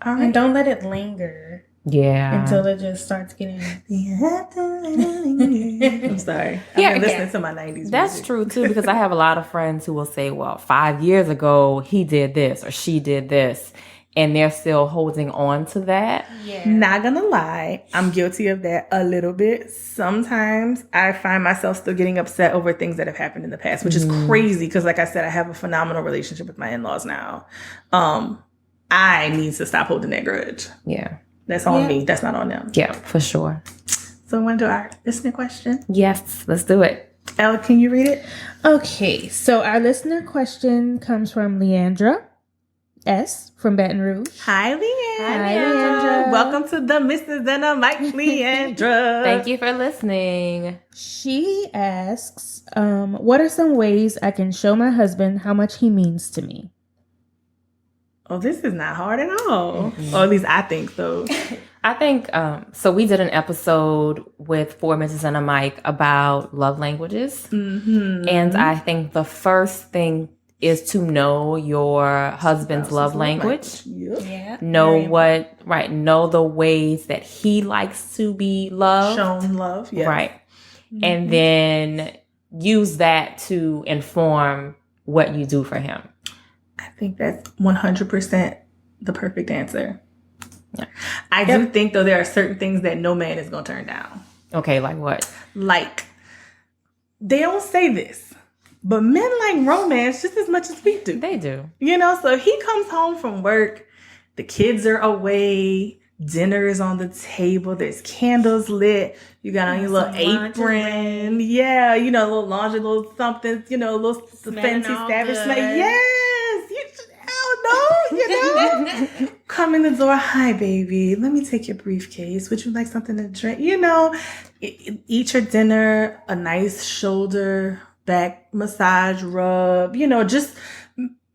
All And right. don't let it linger. Yeah. until it just starts getting. I'm sorry. I've Yeah, been listening to my 90s That's music. true too, because I have a lot of friends who will say, well, 5 years ago, he did this or she did this. And they're still holding on to that. Yeah. Not gonna lie, I'm guilty of that a little bit. Sometimes I find myself still getting upset over things that have happened in the past, which is crazy because, like I said, I have a phenomenal relationship with my in-laws now. I need to stop holding that grudge. Yeah. That's on me. That's not on them. Yeah, for sure. So, we're going to do our listener question. Yes, let's do it. Elle, can you read it? Okay, so our listener question comes from Leandra S. from Baton Rouge. Hi, Leandra. Hi, Leandra. Welcome to the Mrs. and the Mike, Leandra. Thank you for listening. She asks, what are some ways I can show my husband how much he means to me? Oh, this is not hard at all. Or at least I think so. I think, so we did an episode with For Mrs. and a Mike about love languages. Mm-hmm. And I think the first thing is to know your husband's love language. Yep. Yeah. Know know the ways that he likes to be loved. Shown love. Yes. Right. And then use that to inform what you do for him. I think that's 100% the perfect answer. Yeah. I do think, though, there are certain things that no man is going to turn down. Okay, like what? Like, they don't say this, but men like romance just as much as we do. They do. You know, so he comes home from work, the kids are away, dinner is on the table, there's candles lit, you got on your little apron. Yeah, you know, a little laundry, little something, you know, a little fancy savage smell. Yes, you should, hell no, you know. Come in the door, hi baby, let me take your briefcase. Would you like something to drink? You know, eat your dinner, a nice shoulder back massage rub, you know, just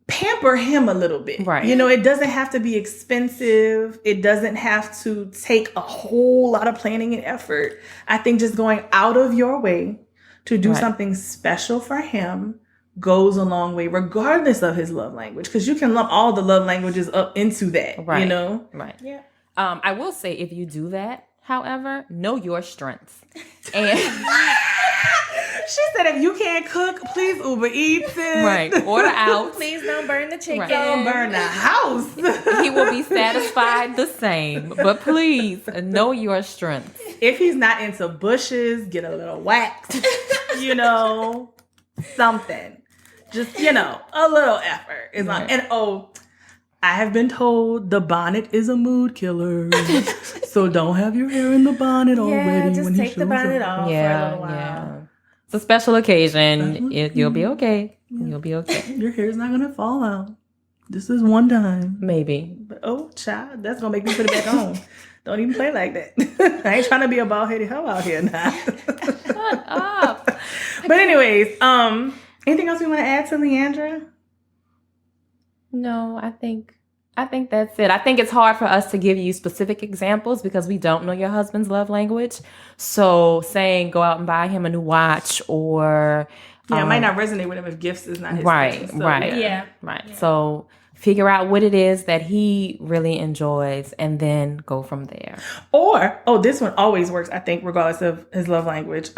pamper him a little bit. Right. You know, it doesn't have to be expensive. It doesn't have to take a whole lot of planning and effort. I think just going out of your way to do something special for him goes a long way, regardless of his love language. Because you can lump all the love languages up into that, you know? Right. Yeah. I will say if you do that, however, know your strengths. And She said, if you can't cook, please Uber Eats it. right, order out. Please don't burn the chicken. Right. Don't burn the house. He will be satisfied the same. But please know your strengths. If he's not into bushes, get a little wax. You know, something. Just, you know, a little effort is on. And I have been told the bonnet is a mood killer. So don't have your hair in the bonnet already. Just when take he the shows bonnet up. off for a little while. Yeah. It's a special occasion. You'll be okay. You'll be okay. Your hair's not going to fall out. This is one time. Maybe. But, child, that's going to make me put it back on. Don't even play like that. I ain't trying to be a bald-headed hoe out here now. Shut up. But anyways, anything else we want to add to Leandra? No, I think that's it. I think it's hard for us to give you specific examples because we don't know your husband's love language. So saying go out and buy him a new watch or Yeah, it might not resonate with him if gifts is not his right, thing. So, right. Yeah. Right. So figure out what it is that he really enjoys and then go from there. Or, this one always works, I think, regardless of his love language.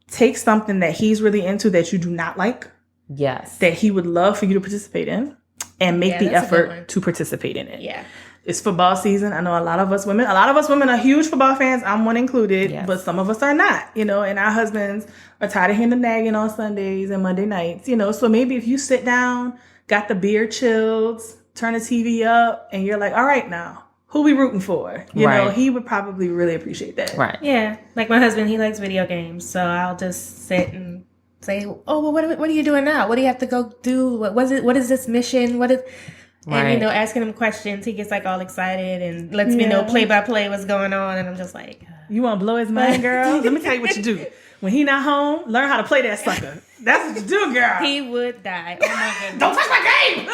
Take something that he's really into that you do not like, Yes. that he would love for you to participate in, and make the that's a good effort one. to participate in it. Yeah. It's football season. I know a lot of us women are huge football fans. I'm one included, Yes. but some of us are not, you know, and our husbands are tired of hearing the nagging on Sundays and Monday nights, you know, so maybe if you sit down, got the beer chilled, turn the TV up, and you're like, all right, now, who we rooting for? You know, Right. he would probably really appreciate that. Right. Yeah. Like my husband, he likes video games. So I'll just sit and say, oh, well, what are you doing now? What do you have to go do? What is this mission? And, Right. you know, asking him questions, he gets like all excited and lets me know play by play what's going on. And I'm just like, You want to blow his mind, girl? Let me tell you what you do. When he not home, learn how to play that sucker. That's what you do, girl. he would die. Oh my goodness. Don't touch my game!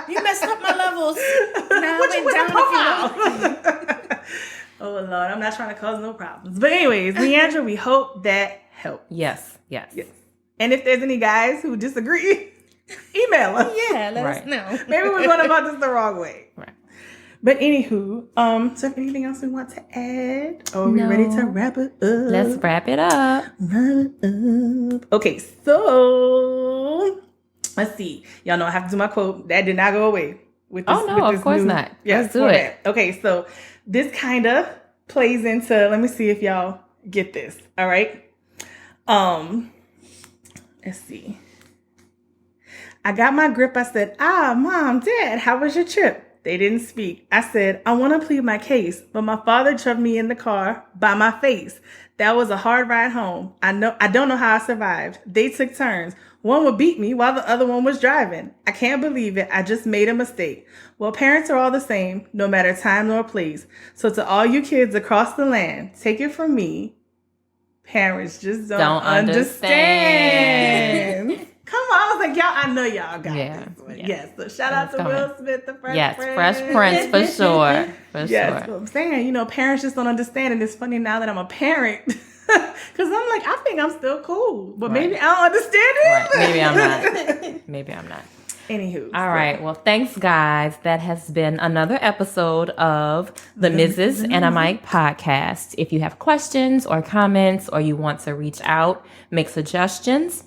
You messed up my levels. Now What I you went with down the profile? Oh, Lord, I'm not trying to cause no problems. But anyways, Leandra, we hope that helped. Yes. Yes. And if there's any guys who disagree, email us. Yeah, let us Right. know. Maybe we're going about this the wrong way. Right. But anywho, so if anything else we want to add? Or are we ready to No. wrap it up? Let's wrap it up. Wrap it up. Okay, so let's see. Y'all know I have to do my quote. That did not go away. With this, Oh, no, with of this course new- not. Yes, Let's do format. it. Okay, so this kind of plays into, let me see if y'all get this. All right. Let's see. I got my grip. I said, Mom, Dad, how was your trip? They didn't speak. I said, I want to plead my case, but my father shoved me in the car by my face. That was a hard ride home. I don't know how I survived. They took turns. One would beat me while the other one was driving. I can't believe it. I just made a mistake. Well, parents are all the same, no matter time nor place. So to all you kids across the land, take it from me. Parents just don't understand. Come on, I was like, y'all, I know y'all got this one. Yeah. Yes, so shout out to It's Will Smith, the Fresh Yes, Prince. Fresh Prince for sure. For Yes, sure. but I'm saying, parents just don't understand. And it's funny now that I'm a parent. Because I'm like, I think I'm still cool. But maybe I don't understand it. Right. Maybe I'm not. Maybe I'm not. Anywho. All right. Well, thanks, guys. That has been another episode of the Mrs. and a Mike podcast. If you have questions or comments or you want to reach out, make suggestions,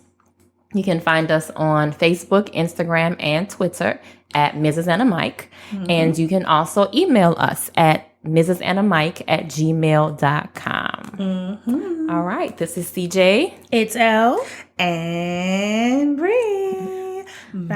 you can find us on Facebook, Instagram, and Twitter at Mrs. and a Mike. And you can also email us at mrsandamike@gmail.com. All right. This is CJ. It's L. And Bree. Bye.